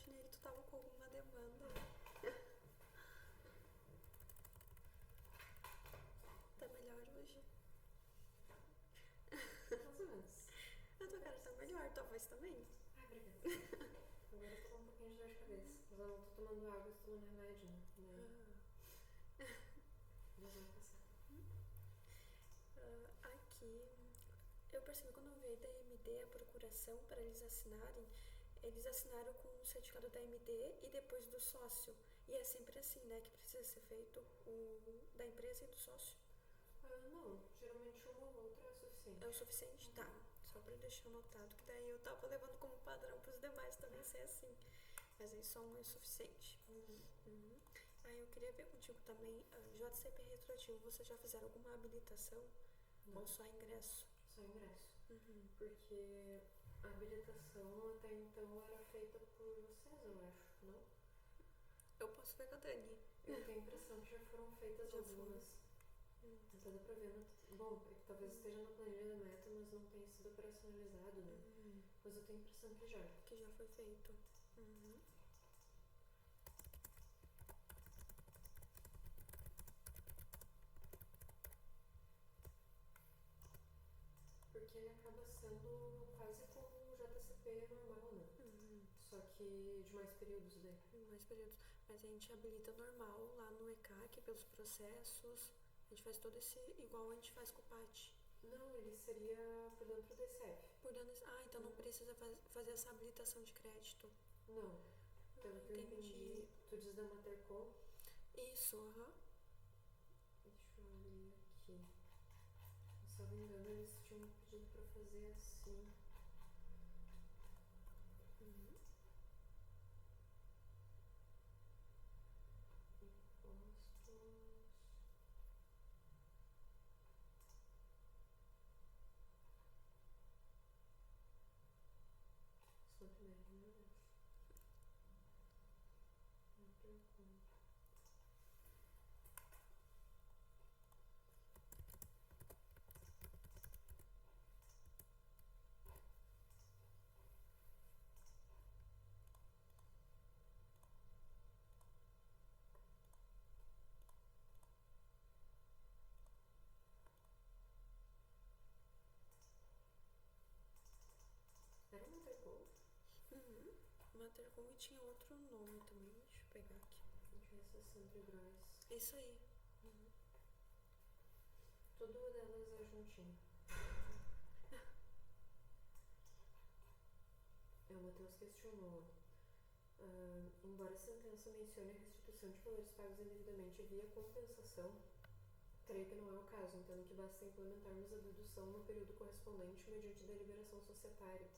imaginei que tu tava com alguma demanda. Tá melhor hoje? Mais ou menos. A tua cara tá melhor, tua voz também. Ai, obrigada. Agora eu tô com um pouquinho de dor de cabeça. Mas eu não tô tomando água, eu tô tomando remédio, né? Deus vai passar. Aqui, eu percebi quando eu vi da AMD a procuração para eles assinarem, eles assinaram com o certificado da AMD e depois do sócio. E é sempre assim, né, que precisa ser feito o da empresa e do sócio. Não, geralmente uma ou outra é o suficiente. É o suficiente? Tá. Só pra deixar anotado, que daí eu tava levando como padrão pros demais também ser assim. Mas aí só um é o suficiente. Aí eu queria ver contigo também, JCP retroativo, vocês já fizeram alguma habilitação? Não. Ou só ingresso? Só ingresso. Porque a habilitação até então era feita por vocês, eu acho, não? Eu posso ver com a Dani. Eu tenho a impressão que já foram feitas Já algumas. Até dá pra ver. Bom, é que talvez esteja na planilha da meta, mas não tenha sido operacionalizado, né? Mas eu tenho a impressão que já. Que já foi feito. Porque ele acaba sendo quase como o JCP normal, né? Só que de mais períodos daí. Mais períodos. Mas a gente habilita normal lá no ECAC pelos processos. A gente faz todo esse igual a gente faz com o PAT. Não, ele seria por dentro do ICF. Por dentro, então não precisa fazer essa habilitação de crédito. Não. Pelo que eu entendi, tu diz da Matercom? Isso, Deixa eu abrir aqui. Se eu não me engano, eles tinham pedido pra fazer assim. Impostos. Só primeiro, meu Deus. Matercom. Era Matercom? Matercom tinha outro nome também. Deixa eu pegar aqui. Tinha essa Sandra Gross. Isso aí. Tudo delas é juntinho. O Matheus questionou. Embora a sentença mencione a restituição de valores pagos indevidamente via compensação, creio que não é o caso, entendo que basta implementarmos a dedução no período correspondente mediante deliberação societária.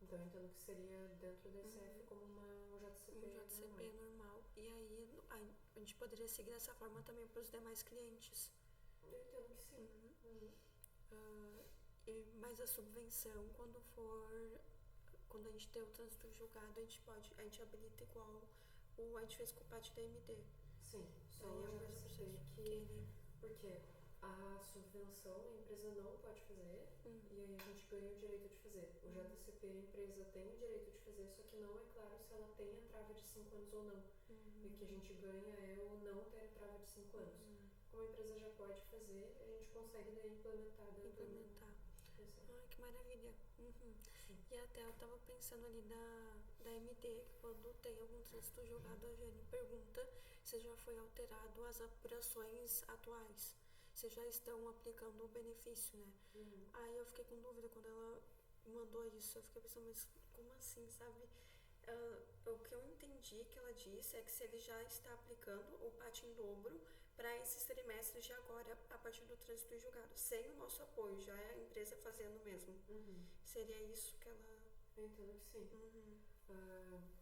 Então, eu entendo que seria dentro do ICF como um JCP, normal. E aí a gente poderia seguir dessa forma também para os demais clientes. Eu entendo que sim. Mas a subvenção, quando a gente tem o trânsito julgado, a gente habilita igual a gente fez com o PAT da MD. Sim, só Aí eu já percebi que porque a subvenção a empresa não pode fazer e aí a gente ganha o direito de fazer. O JCP a empresa tem o direito de fazer, só que não é claro se ela tem a trava de 5 anos ou não. E o que a gente ganha é o não ter trava de 5 anos. Como a empresa já pode fazer, a gente consegue daí implementar dentro Ai, que maravilha. E até eu tava pensando ali da MD, que quando tem algum trânsito julgado, a Jane pergunta se já foi alterado as apurações atuais, se já estão aplicando o benefício, né? Aí eu fiquei com dúvida quando ela mandou isso, eu fiquei pensando, mas como assim, sabe? O que eu entendi que ela disse é que se ele já está aplicando o PAT em dobro para esses trimestres de agora, a partir do trânsito julgado, sem o nosso apoio, já é a empresa fazendo mesmo. Seria isso que ela... Eu entendo que sim.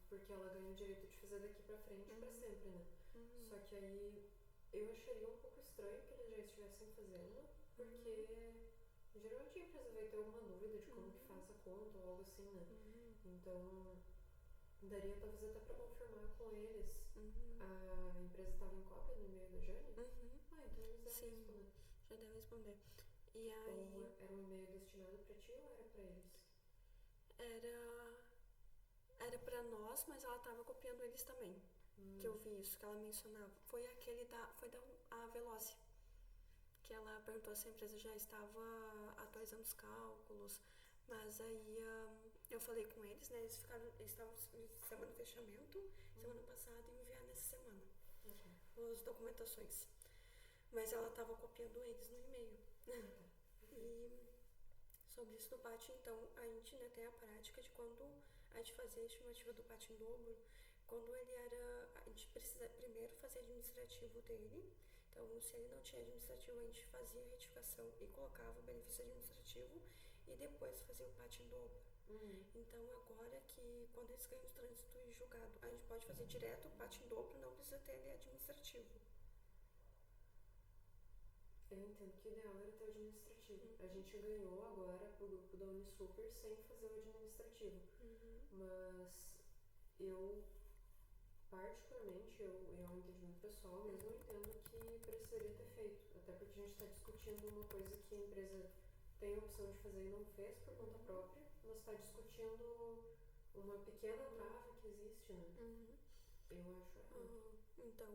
Porque ela ganha o direito de fazer daqui pra frente pra sempre, né? Só que aí eu acharia um pouco estranho que eles já estivessem fazendo, porque geralmente a empresa vai ter alguma dúvida de como que faz a conta ou algo assim, né? Então daria talvez até pra confirmar com eles. A empresa estava em cópia no e-mail da Jane? Então eles devem responder. Já devem responder. E aí... Ou era um e-mail destinado pra ti ou era pra eles? era pra nós, mas ela tava copiando eles também. Que eu vi isso, que ela mencionava. Foi da a Veloce. Que ela perguntou se a empresa já estava atualizando os cálculos. Mas aí eu falei com eles, né? Eles estavam em semana de fechamento, semana passada, e enviar nessa semana. As documentações. Mas ela estava copiando eles no e-mail. E sobre isso do pátio, então, a gente, né, tem a prática de quando a gente fazia a estimativa do pátio em dobro, quando ele era, a gente precisa primeiro fazer administrativo dele. Então, se ele não tinha administrativo, a gente fazia a retificação e colocava o benefício administrativo e depois fazia o pátio em dobro. Então, agora que quando eles ganham o trânsito e julgado, a gente pode fazer direto o pátio em dobro, não precisa ter ele administrativo. Eu entendo que o ideal era ter o administrativo. A gente ganhou agora pro grupo da Unisuper sem fazer o administrativo. Mas eu, particularmente, é um entendimento pessoal, mas eu entendo que precisaria ter feito. Até porque a gente está discutindo uma coisa que a empresa tem a opção de fazer e não fez por conta própria, mas está discutindo uma pequena trava que existe, né? Eu acho errado. Então,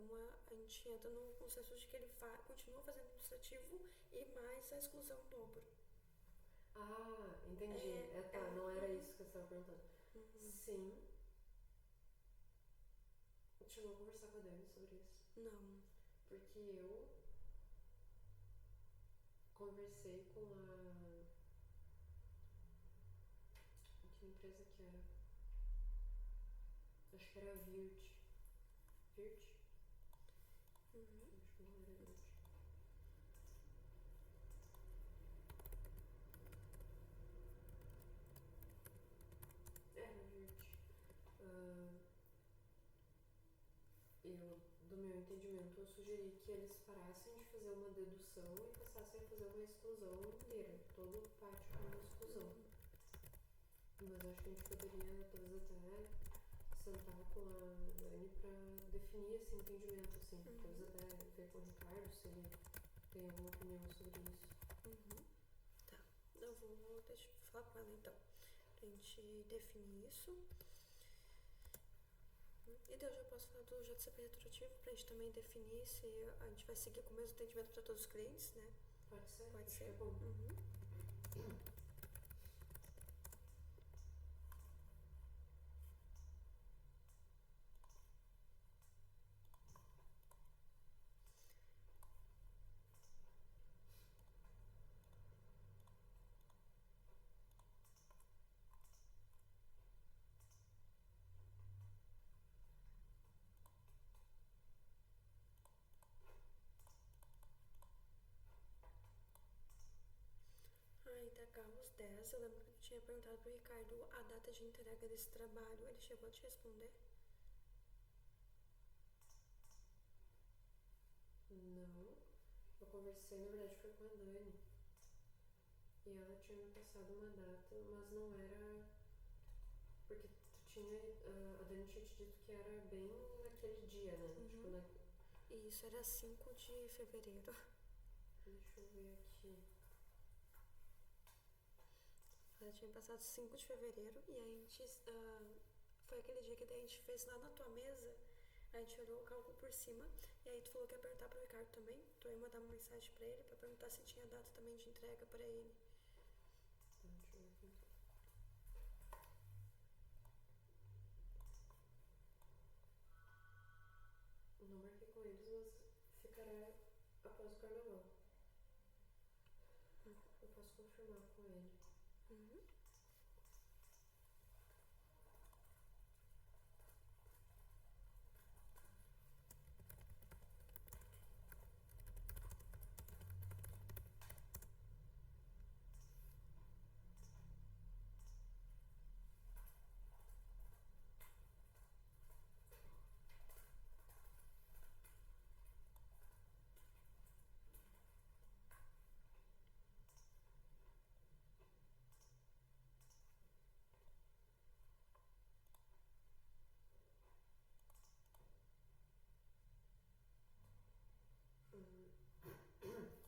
a gente entra no consenso de que ele continua fazendo administrativo e mais a exclusão em dobro. Ah, entendi. Não era isso que você estava perguntando. Sim. Chegou a conversar com a Dani sobre isso? Não. Porque eu conversei com que empresa que era? Acho que era a Virt. Virt? Acho que não era Virt. Era Virt. Do meu entendimento, eu sugeri que eles parassem de fazer uma dedução e passassem a fazer uma exclusão inteira. Todo o pátio com uma exclusão. Mas acho que a gente poderia, talvez, até sentar com a Dani pra definir esse entendimento, assim. Talvez até ver com o Ricardo se ele tem alguma opinião sobre isso. Tá. Eu vou falar com ela então. Pra gente definir isso. E daí eu já posso falar do JCP retroativo pra gente também definir se a gente vai seguir com o mesmo atendimento para todos os clientes, né? Pode ser? Pode ser. É bom. Da Carros 10, eu lembro que eu tinha perguntado pro Ricardo a data de entrega desse trabalho. Ele chegou a te responder? Não. Eu conversei, na verdade, foi com a Dani. E ela tinha me passado uma data, mas não era. Porque a Dani tinha te dito que era bem naquele dia, né? Isso, era 5 de fevereiro. Deixa eu ver aqui. Ela tinha passado 5 de fevereiro e a gente. Foi aquele dia que daí a gente fez lá na tua mesa. A gente olhou o cálculo por cima. E aí tu falou que ia perguntar pro Ricardo também. Tu ia mandar uma mensagem pra ele pra perguntar se tinha data também de entrega pra ele. Tá, deixa eu ver aqui. Não marquei com eles, mas ficará após o carnaval. Eu posso confirmar com ele.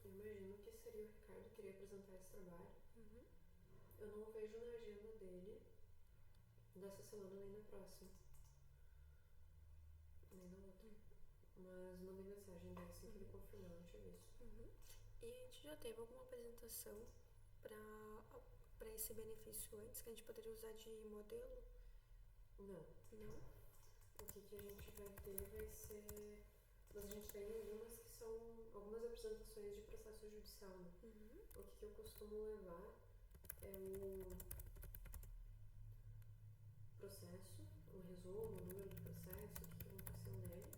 Eu imagino que seria o Ricardo que iria apresentar esse trabalho. Eu não vejo na agenda dele dessa semana nem na próxima. Nem na outra. Mas mandei mensagem daí assim que ele confirmar, não tinha visto. E a gente já teve alguma apresentação pra esse benefício antes que a gente poderia usar de modelo? Não. Não? O que a gente vai ter vai ser. Mas a gente tem algumas que são algumas apresentações de processo judicial, né? O que eu costumo levar é o processo, um resumo, o número do processo, o que aconteceu nele.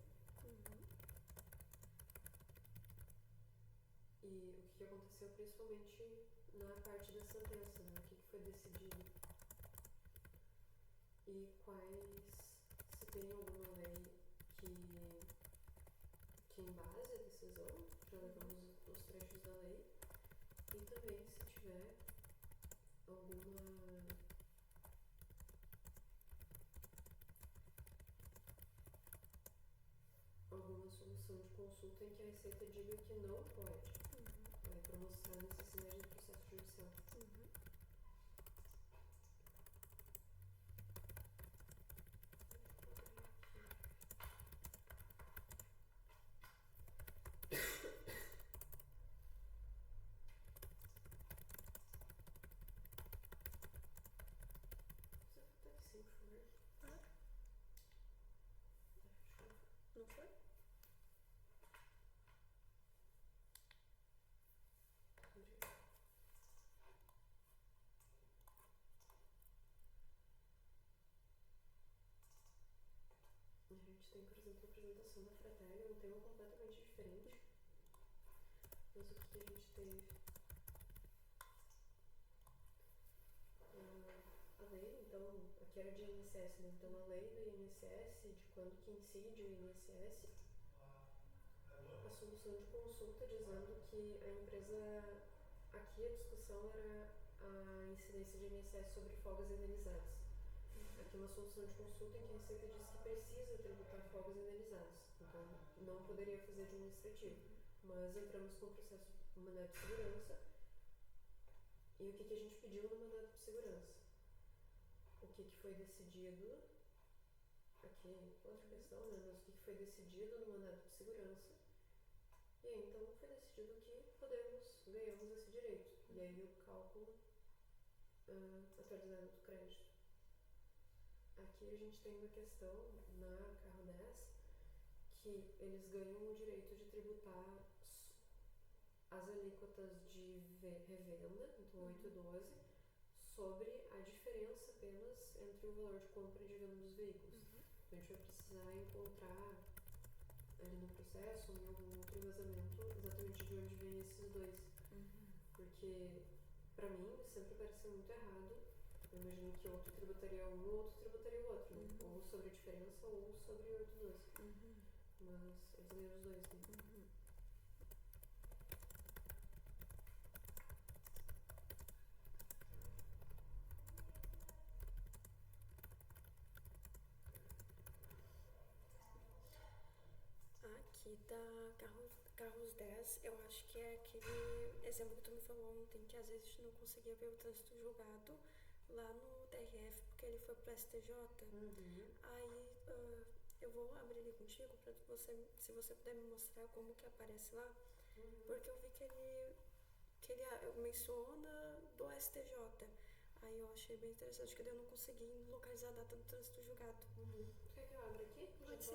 E o que aconteceu principalmente na parte da sentença, né? O que foi decidido. E se tem alguma lei que embase a decisão, já levamos os trechos da lei. E também se tiver alguma solução de consulta em que a Receita diga que não pode, para mostrar a necessidade do processo judicial. Não foi? A gente tem, por exemplo, a apresentação da Fratélia, um tema completamente diferente. Mas o que a gente teve? A lei, então, aqui era de INSS, né? Então a lei do INSS, de quando que incide o INSS, a solução de consulta dizendo que a empresa, aqui a discussão era a incidência de INSS sobre folgas indenizadas. Aqui uma solução de consulta em que a Receita diz que precisa tributar folgas indenizadas, então não poderia fazer administrativo, mas entramos com o processo no mandado de segurança. E o que a gente pediu no mandado de segurança? O que foi decidido, aqui outra questão, né? Mas o que foi decidido no mandado de segurança. E aí então foi decidido que ganhamos esse direito. E aí o cálculo atualizado do crédito. Aqui a gente tem uma questão na Carro 10 que eles ganham o direito de tributar as alíquotas de revenda, então 8 e 12, sobre a diferença apenas entre o valor de compra e de venda dos veículos. Então a gente vai precisar encontrar ali no processo ou em algum outro vazamento exatamente de onde vem esses dois. Porque pra mim sempre parece muito errado. Eu imagino que outro tributaria um ou outro tributaria o outro, ou sobre a diferença ou sobre 8 e 12. Mas eles ganham os dois, né? Aqui da Carros 10, eu acho que é aquele exemplo que tu me falou ontem, que às vezes a gente não conseguia ver o trânsito julgado lá no TRF, porque ele foi pro STJ. Aí eu vou abrir ali contigo pra você, se você puder me mostrar como que aparece lá, porque eu vi que ele menciona do STJ. Aí eu achei bem interessante, que daí eu não consegui localizar a data do trânsito julgado. Quer que eu abra aqui? Pode ser.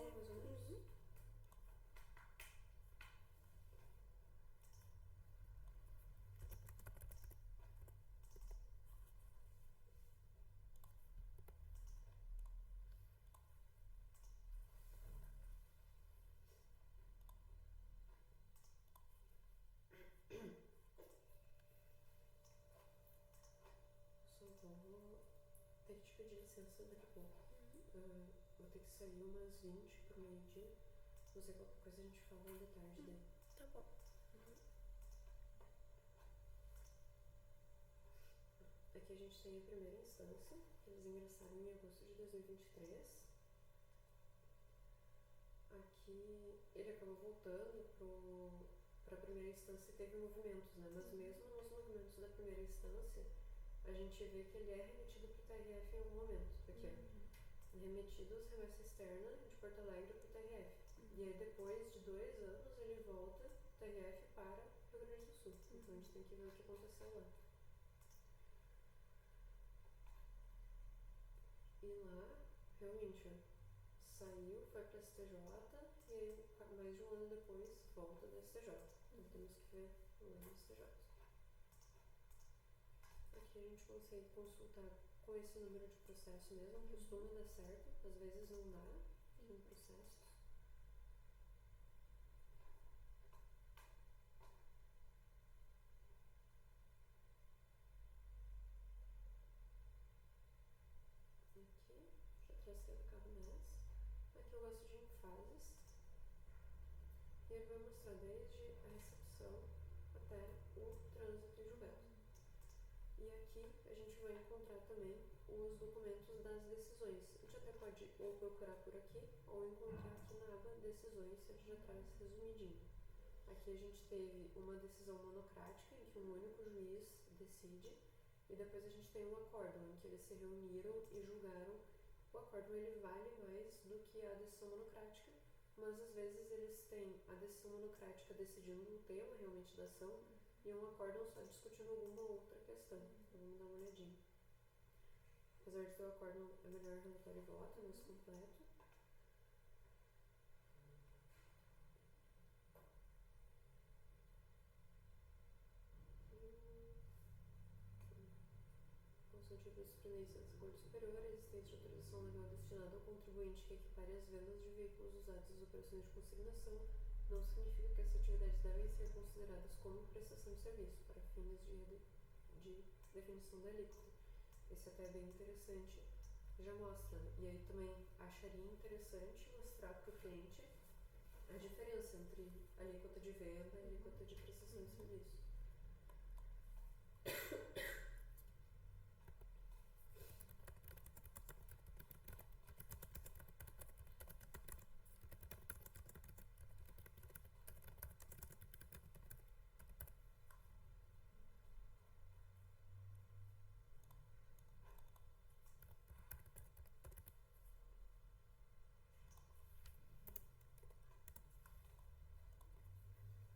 Vou ter que te pedir licença daqui a pouco. Vou ter que sair umas 20 pro meio-dia. Não sei, qualquer coisa a gente fala ainda tarde daí. Tá bom. Aqui a gente tem a primeira instância, que eles ingressaram em agosto de 2023. Aqui ele acabou voltando pra primeira instância e teve movimentos, né? Mas mesmo nos movimentos da primeira instância, a gente vê que ele é remetido para o TRF em algum momento. Aqui, ó. Remetidos, remessa externa de Porto Alegre para o TRF. E aí depois de 2 anos ele volta TRF para Rio Grande do Sul. Então a gente tem que ver o que aconteceu lá. E lá, realmente, ó, saiu, foi para STJ e aí mais de um ano depois volta do STJ. Então temos que ver lá no STJ. Aqui a gente consegue consultar com esse número de processo mesmo, costuma dar certo, às vezes não dá em processos. Aqui, já tracei do carro mês. Aqui eu gosto de ir em fases. E ele vai mostrar desde a recepção até o trânsito em julgado. E aqui a gente vai encontrar também os documentos das decisões. A gente até pode ou procurar por aqui ou encontrar aqui na aba decisões, a gente já traz resumidinho. Aqui a gente teve uma decisão monocrática em que um único juiz decide e depois a gente tem um acórdão em que eles se reuniram e julgaram. O acórdão ele vale mais do que a decisão monocrática, mas às vezes eles têm a decisão monocrática decidindo um tema realmente da ação e um acórdão só discutindo alguma outra questão. Então vamos dar uma olhadinha. Apesar de ter o acórdão é melhor relatório e voto, mais completo. Constante de jurisprudência do Corte Superior, a existência de autorização legal destinada ao contribuinte que equipare as vendas de veículos usados às operações de consignação não significa que essas atividades devem ser consideradas como prestação de serviço para fins de definição da alíquota. Esse até é bem interessante, já mostra, e aí também acharia interessante mostrar para o cliente a diferença entre alíquota de venda e alíquota de prestação de serviço.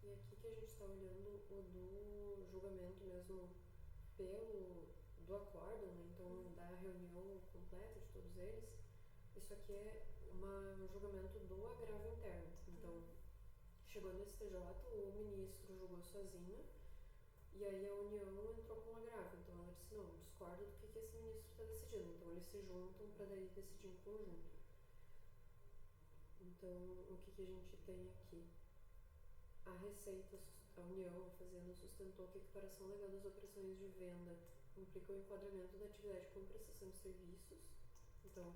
E aqui que a gente está olhando o do julgamento mesmo do acórdão, né? Então da reunião completa de todos eles. Isso aqui é um julgamento do agravo interno. Então chegou no STJ, o ministro julgou sozinho e aí a União entrou com um agravo. Então ela disse, não, discordo do que esse ministro está decidindo. Então eles se juntam para daí decidir em conjunto. Então o que a gente tem aqui? A Receita, a União fazendo sustentou que a equiparação legal das operações de venda implica o enquadramento da atividade como prestação de serviços. Então,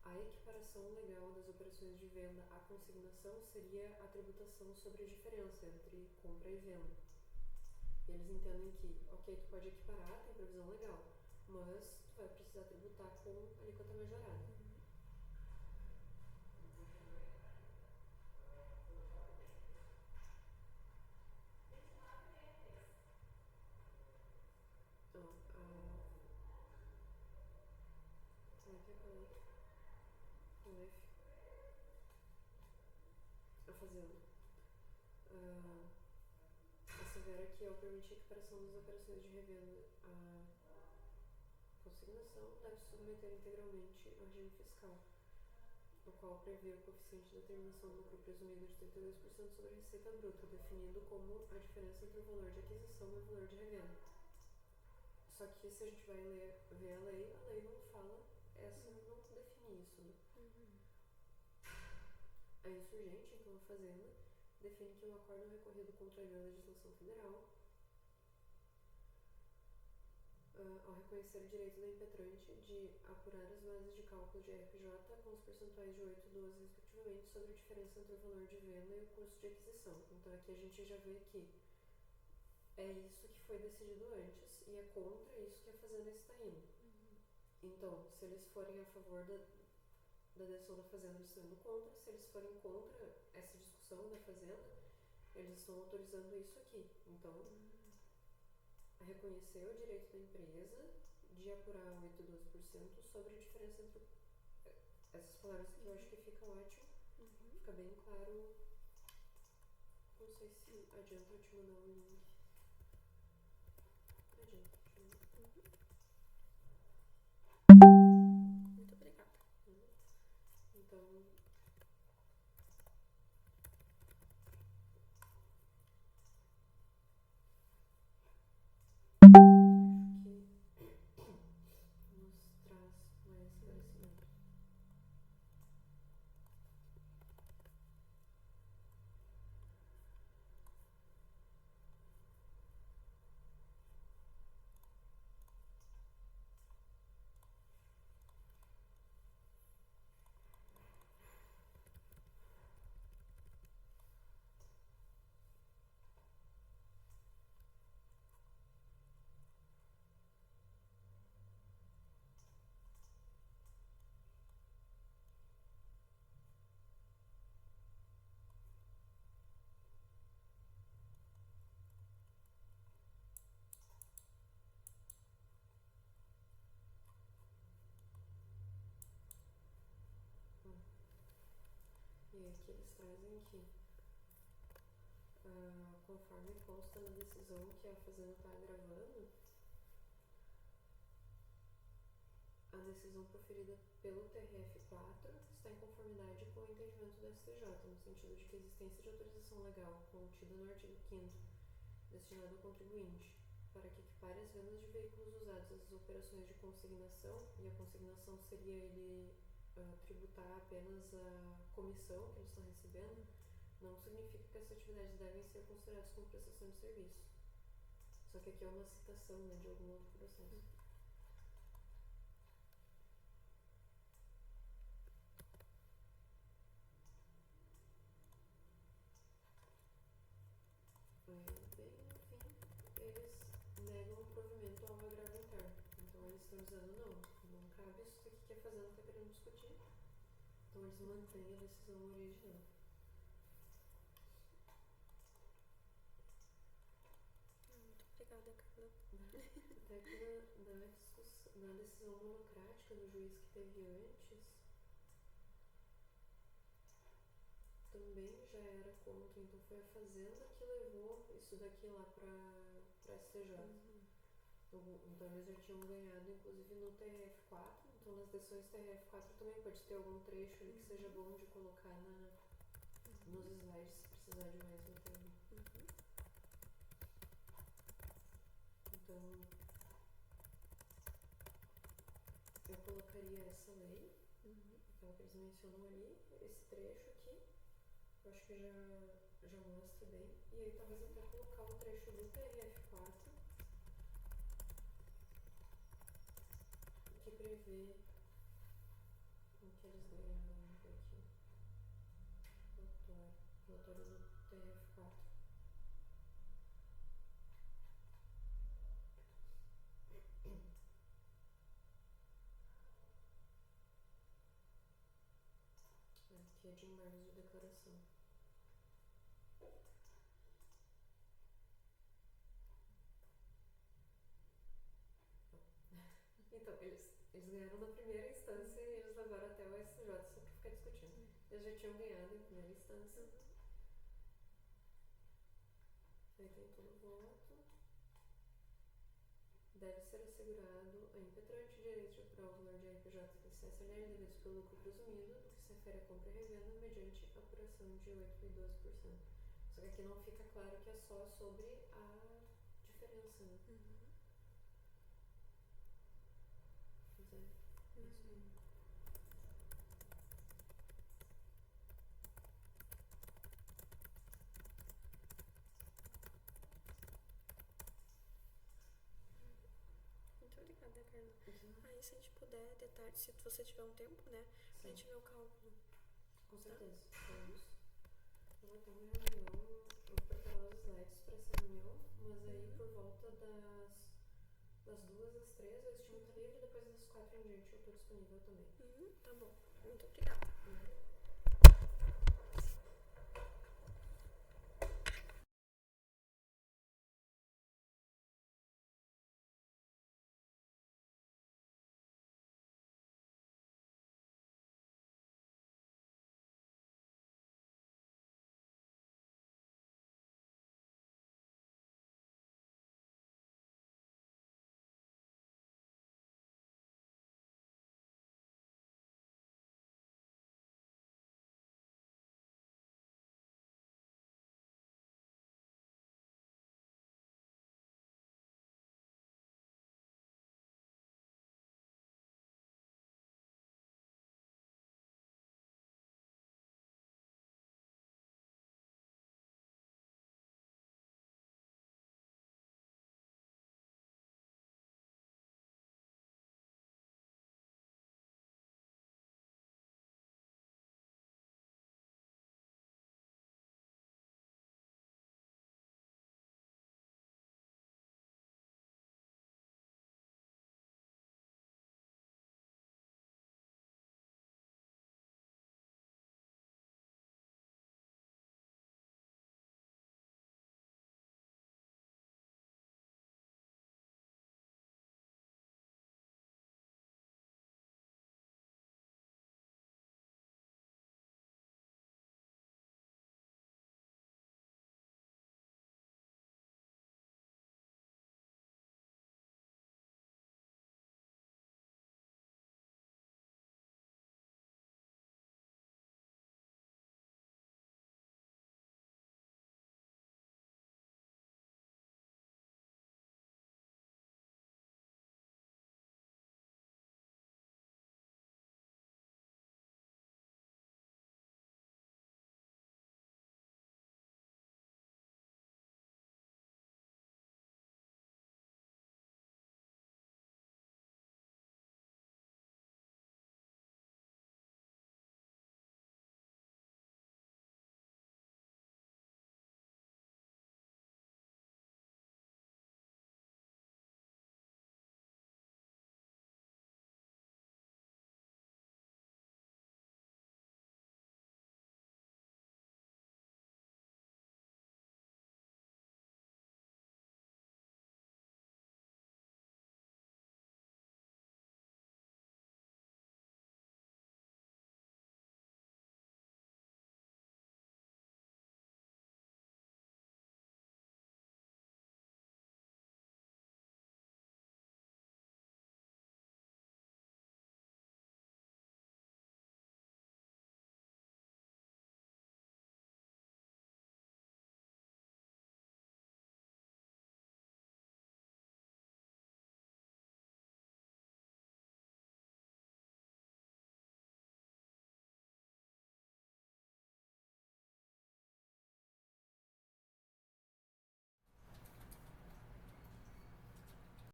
a equiparação legal das operações de venda à consignação seria a tributação sobre a diferença entre compra e venda. E eles entendem que, ok, tu pode equiparar, tem previsão legal, mas tu vai precisar tributar com alíquota majorada. A fazenda. Assevera que ao permitir a equiparação das operações de revenda à consignação, deve se submeter integralmente ao regime fiscal, o qual prevê o coeficiente de determinação do lucro presumido de 32% sobre a receita bruta, definido como a diferença entre o valor de aquisição e o valor de revenda. Só que se a gente vai ver a lei não fala, não define isso. Né? A insurgente, então a fazenda, define que um acórdão recorrido contra a legislação federal, ao reconhecer o direito da impetrante de apurar as bases de cálculo de RPJ com os percentuais de 8 e 12 respectivamente sobre a diferença entre o valor de venda e o custo de aquisição. Então aqui a gente já vê que é isso que foi decidido antes e é contra isso que a fazenda está indo. Então, se eles forem a favor da decisão da fazenda, eles estão indo contra. Se eles forem contra essa discussão da fazenda, eles estão autorizando isso aqui. Então, a reconhecer o direito da empresa de apurar 8 e 12% sobre a diferença entre essas palavras que eu acho que fica ótimo. Fica bem claro. Não sei se adianta eu te mandar um link. Adianta, te mandar. Muito obrigada. Então, nos traz mais esclarecimento. E aqui eles trazem que, conforme consta na decisão que a Fazenda está gravando, a decisão proferida pelo TRF4 está em conformidade com o entendimento do STJ, no sentido de que a existência de autorização legal contida no artigo 5º, destinado ao contribuinte, para que equipare as vendas de veículos usados às operações de consignação, e a consignação seria ele tributar apenas a comissão que eles estão recebendo, não significa que essas atividades devem ser consideradas como prestação de serviço. Só que aqui é uma citação, né, de algum outro processo. Aí, bem no fim, eles negam o provimento ao agravo interno. Então eles estão dizendo, não cabe isso daqui que a Fazenda está querendo discutir. Então eles mantêm a decisão original. Muito obrigada, Carla. Até que na decisão monocrática do juiz que teve antes, também já era contra, então foi a Fazenda que levou isso daqui lá pra STJ. Então eles já tinham ganhado, inclusive no TRF4, então nas decisões TRF4 também pode ter algum trecho ali que seja bom de colocar nos slides, se precisar de mais material. Então, eu colocaria essa lei, aquela que eles mencionam ali, esse trecho aqui, eu acho que já mostra bem, e aí talvez até colocar o trecho do TRF4, que prevê o que eles ganharam aqui, relatório do TRF4. Aqui é de embargos de declaração. Então, eles ganharam na primeira instância e eles levaram até o STJ só pra ficar discutindo. Eles já tinham ganhado em primeira instância. Aí tem todo o voto. Deve ser assegurado a impetrante direito de apurar o valor de RPJ e CSLL devidos pelo lucro presumido, do que se refere a compra e revenda, mediante apuração de 8% e 12%. Só que aqui não fica claro que é só sobre a diferença, né? Mas é isso aí. Muito obrigada, Carla. Aí, se a gente puder, de tarde, se você tiver um tempo, né? Pra gente ver o cálculo. Com certeza. Vamos. Eu vou ter uma reunião, eu vou preparar os slides para essa reunião, mas aí por volta das 2 às 3 eu estimo livre, depois das 4 em diante eu estou disponível também. Tá bom. Muito obrigada.